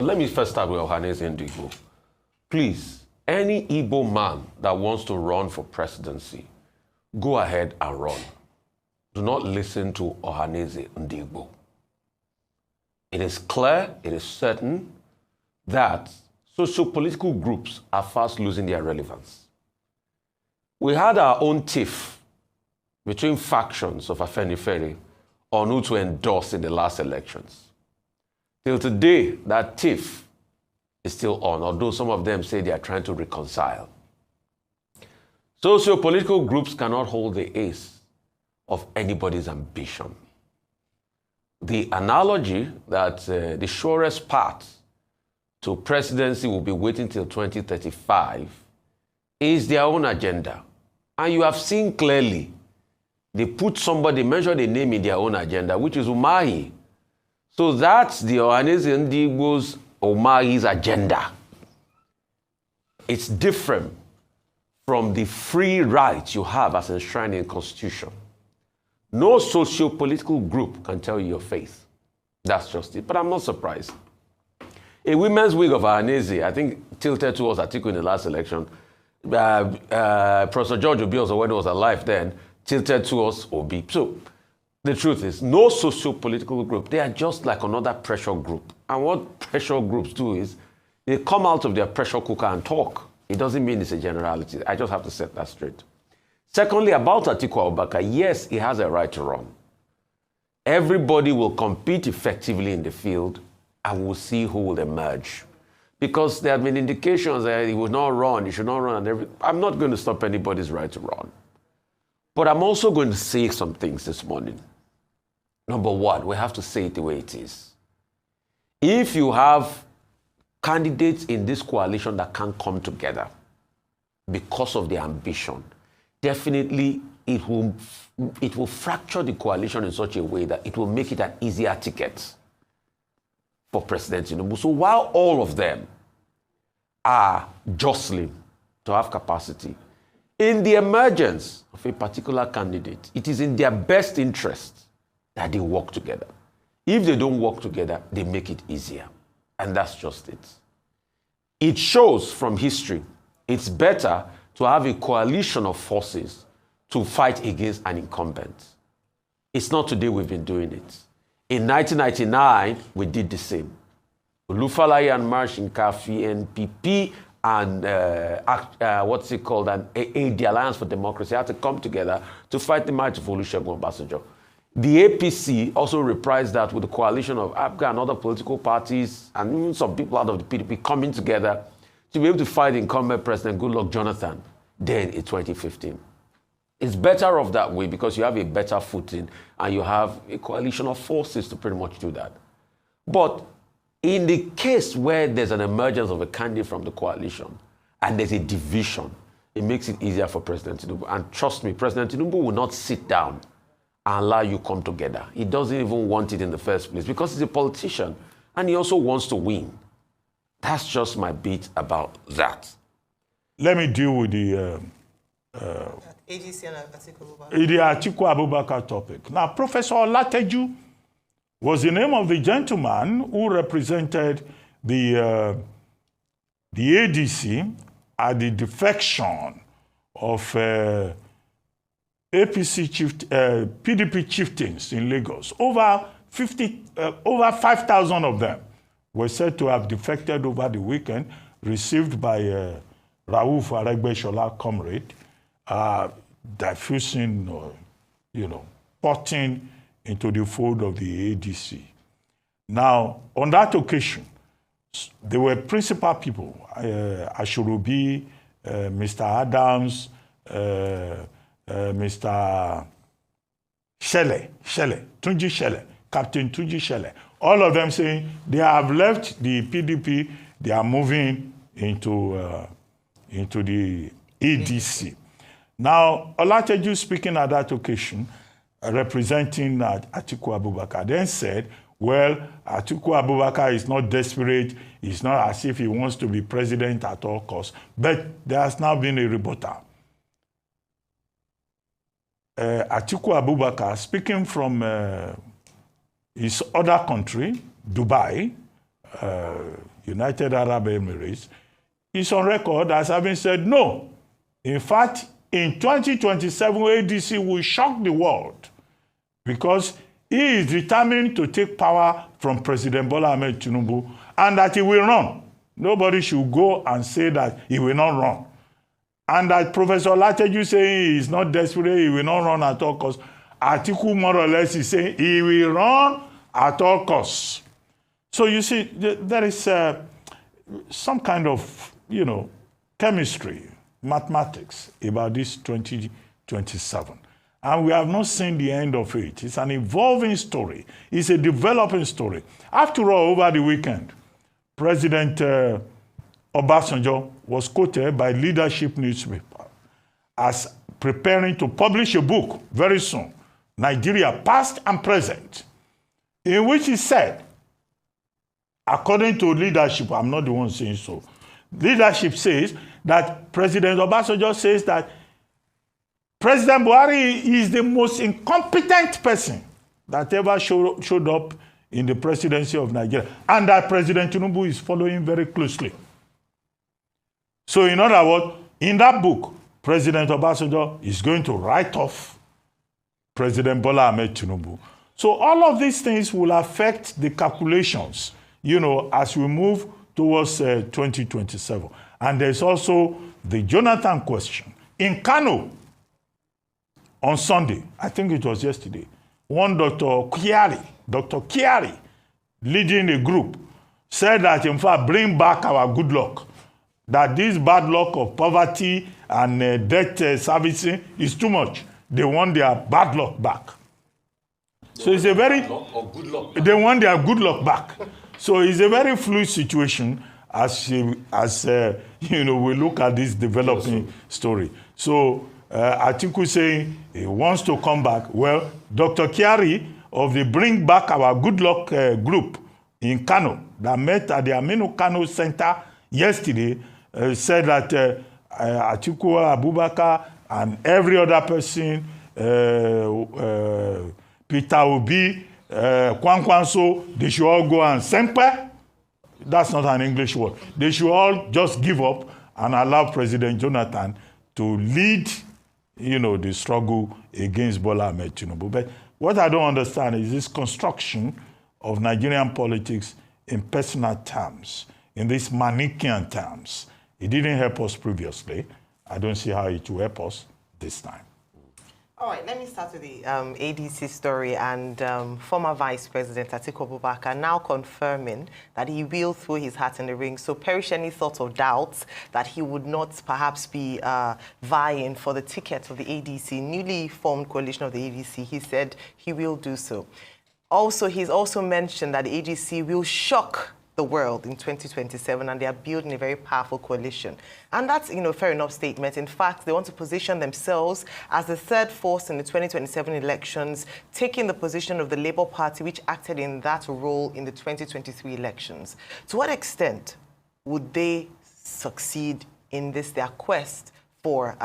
Let me first start with Ohanaeze Ndigbo. Please, any Igbo man that wants to run for presidency, go ahead and run. Do not listen to Ohanaeze Ndigbo. It is clear, it is certain that socio-political groups are fast losing their relevance. We had our own tiff between factions of Afenifere on who to endorse in the last elections. Till today, that tiff is still on, although some of them say they are trying to reconcile. Socio-political groups cannot hold the ace of anybody's ambition. The analogy that the surest path to presidency will be waiting till 2035 is their own agenda. And you have seen clearly, they put somebody, mention a name in their own agenda, which is Umahi. So that's the Ohanaeze Ndigbo's Umahi's agenda. It's different from the free rights you have as enshrined in the Constitution. No socio-political group can tell you your faith. That's just it. But I'm not surprised. A women's wing of Ahanaeze, I think, tilted towards Atiku in the last election. Professor George Obi, also when he was alive then, tilted towards Obi. So the truth is, no socio-political group, they are just like another pressure group. And what pressure groups do is, they come out of their pressure cooker and talk. It doesn't mean it's a generality. I just have to set that straight. Secondly, about Atiku Abubakar, yes, he has a right to run. Everybody will compete effectively in the field, and we'll see who will emerge. Because there have been indications that he will not run, he should not run. And I'm not going to stop anybody's right to run. But I'm also going to say some things this morning. Number one, we have to say it the way it is. If you have candidates in this coalition that can't come together because of their ambition, definitely it will fracture the coalition in such a way that it will make it an easier ticket for President Tinubu. So while all of them are jostling to have capacity, in the emergence of a particular candidate, it is in their best interest that they work together. If they don't work together, they make it easier. And that's just it. It shows from history, it's better to have a coalition of forces to fight against an incumbent. It's not today we've been doing it. In 1999, we did the same. Rufai and March in Kafi, NPP, and what's it called, the Alliance for Democracy had to come together to fight the march of Olusegun Obasanjo. The APC also reprised that with the coalition of APGA and other political parties, and even some people out of the PDP coming together to be able to fight incumbent President Goodluck Jonathan then in 2015. It's better off that way because you have a better footing and you have a coalition of forces to pretty much do that. But in the case where there's an emergence of a candidate from the coalition and there's a division, it makes it easier for President Tinubu. And trust me, President Tinubu will not sit down and allow you come together. He doesn't even want it in the first place because he's a politician and he also wants to win. That's just my bit about that. Let me deal with the AGC and Atiku Abubakar topic. Now, Professor Olateju was the name of the gentleman who represented the ADC at the defection of PDP chieftains in Lagos. Over 5,000 of them were said to have defected over the weekend, received by Rauf Aregbesola comrade, diffusing, potting into the fold of the ADC. Now, on that occasion, there were principal people, Ashurubi, Mr. Adams, Mr. Tunji Shele, Captain Tunji Shele. All of them saying they have left the PDP, they are moving into the ADC. Now, Olateju speaking at that occasion, representing Atiku Abubakar, then said, well, Atiku Abubakar is not desperate. It's not as if he wants to be president at all costs. But there has now been a rebuttal. Atiku Abubakar, speaking from his other country, Dubai, United Arab Emirates, is on record as having said no. In fact, in 2027, ADC will shock the world because he is determined to take power from President Bola Ahmed Tinubu and that he will run. Nobody should go and say that he will not run. And that Professor Lateju saying he is not desperate, he will not run at all costs. Atiku more or less is saying he will run at all costs. So you see, there is some kind of, chemistry, mathematics about this 2027. And we have not seen the end of it. It's an evolving story. It's a developing story. After all, over the weekend, President Obasanjo was quoted by Leadership newspaper as preparing to publish a book very soon, Nigeria, Past and Present, in which he said, according to Leadership, I'm not the one saying so, Leadership says that President Obasanjo says that President Buhari is the most incompetent person that ever showed up in the presidency of Nigeria, and that President Tinubu is following very closely. So in other words, in that book, President Obasanjo is going to write off President Bola Ahmed Tinubu. So all of these things will affect the calculations, as we move towards 2027. And there's also the Jonathan question. In Kano, on Sunday, I think it was yesterday, one Dr. Kiari, leading a group, said that, in fact, bring back our good luck. That this bad luck of poverty and debt servicing is too much. They want their bad luck back. So it's a very... They want their good luck back. So it's a very fluid situation as we look at this developing story. So Atiku saying he wants to come back. Well, Dr. Kiari of the Bring Back Our Good Luck group in Kano that met at the Aminu Kano Center yesterday said that Atiku Abubakar and every other person, Peter Obi, Kwankwanso, they should all go and sempe. That's not an English word. They should all just give up and allow President Jonathan to lead, the struggle against Bola Ahmed Tinubu. But what I don't understand is this construction of Nigerian politics in personal terms, in these Manichaean terms. It didn't help us previously. I don't see how it will help us this time. All right, let me start with the ADC story and former Vice President Atiku Abubakar now confirming that he will throw his hat in the ring. So perish any thoughts or doubts that he would not perhaps be vying for the ticket of the ADC, newly formed coalition of the ADC. He said he will do so. Also, he's also mentioned that the ADC will shock the world in 2027, and they are building a very powerful coalition. And that's, fair enough statement. In fact, they want to position themselves as the third force in the 2027 elections, taking the position of the Labour Party, which acted in that role in the 2023 elections. To what extent would they succeed in their quest for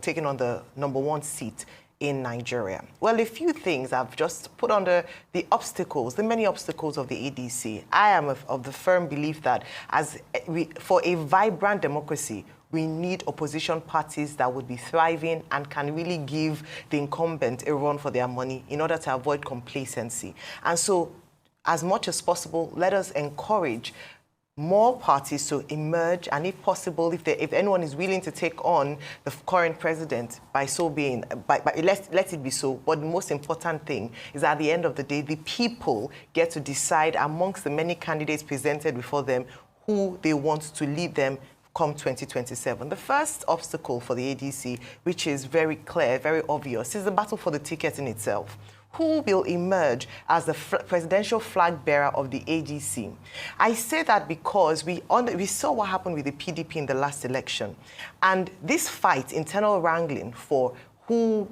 taking on the #1 seat in Nigeria? Well, a few things I've just put under the many obstacles of the ADC. I am of the firm belief that for a vibrant democracy, we need opposition parties that would be thriving and can really give the incumbent a run for their money in order to avoid complacency. And so, as much as possible, let us encourage more parties to emerge, and if possible, if anyone is willing to take on the current president, by so being, let it be so. But the most important thing is, at the end of the day, the people get to decide amongst the many candidates presented before them who they want to lead them come 2027. The first obstacle for the ADC, which is very clear, very obvious, is the battle for the ticket in itself. Who will emerge as the presidential flag bearer of the ADC? I say that because we saw what happened with the PDP in the last election. And this fight, internal wrangling for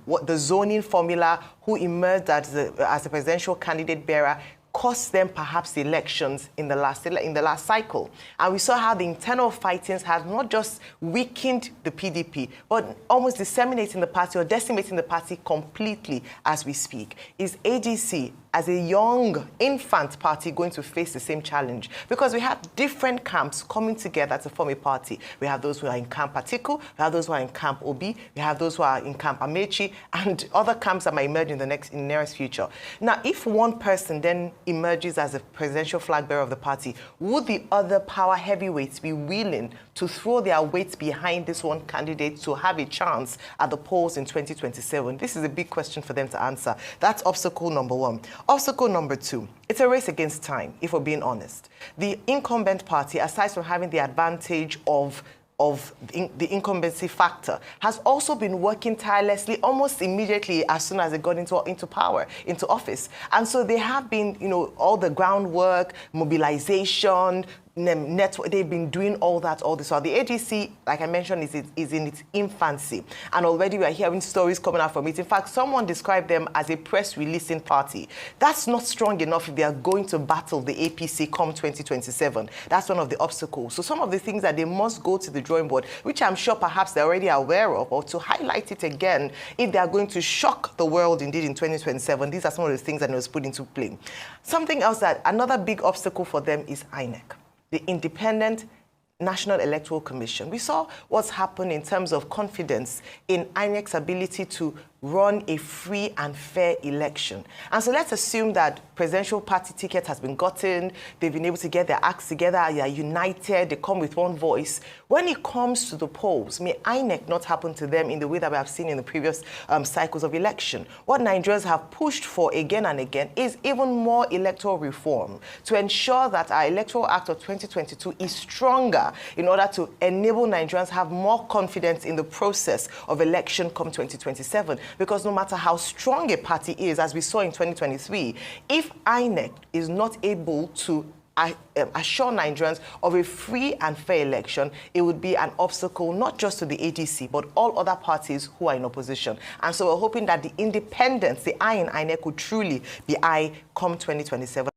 what the zoning formula, who emerged as the presidential candidate bearer, cost them perhaps the elections in the last cycle. And we saw how the internal fightings had not just weakened the PDP, but almost disseminating the party or decimating the party completely as we speak. Is ADC as a young infant party going to face the same challenge? Because we have different camps coming together to form a party. We have those who are in camp Atiku, we have those who are in camp Obi, we have those who are in camp Amechi, and other camps that might emerge in the nearest future. Now, if one person then emerges as a presidential flag bearer of the party, would the other power heavyweights be willing to throw their weight behind this one candidate to have a chance at the polls in 2027? This is a big question for them to answer. That's obstacle number one. Obstacle number two, it's a race against time, if we're being honest. The incumbent party, aside from having the advantage of the incumbency factor, has also been working tirelessly almost immediately as soon as they got into power, into office. And so they have been, all the groundwork, mobilization, network, they've been doing all that all this while. The ADC, like I mentioned, is in its infancy. And already we are hearing stories coming out from it. In fact, someone described them as a press releasing party. That's not strong enough if they are going to battle the APC come 2027. That's one of the obstacles. So some of the things that they must go to the drawing board, which I'm sure perhaps they're already aware of, or to highlight it again, if they are going to shock the world indeed in 2027, these are some of the things that was put into play. Something else that, another big obstacle for them is INEC. The Independent National Electoral Commission. We saw what's happened in terms of confidence in INEC's ability to run a free and fair election. And so let's assume that presidential party ticket has been gotten, they've been able to get their acts together, they are united, they come with one voice. When it comes to the polls, may INEC not happen to them in the way that we have seen in the previous cycles of election. What Nigerians have pushed for again and again is even more electoral reform to ensure that our Electoral Act of 2022 is stronger in order to enable Nigerians have more confidence in the process of election come 2027. Because no matter how strong a party is, as we saw in 2023, if INEC is not able to assure Nigerians of a free and fair election, it would be an obstacle not just to the ADC, but all other parties who are in opposition. And so we're hoping that the independence, the I in INEC, would truly be I come 2027.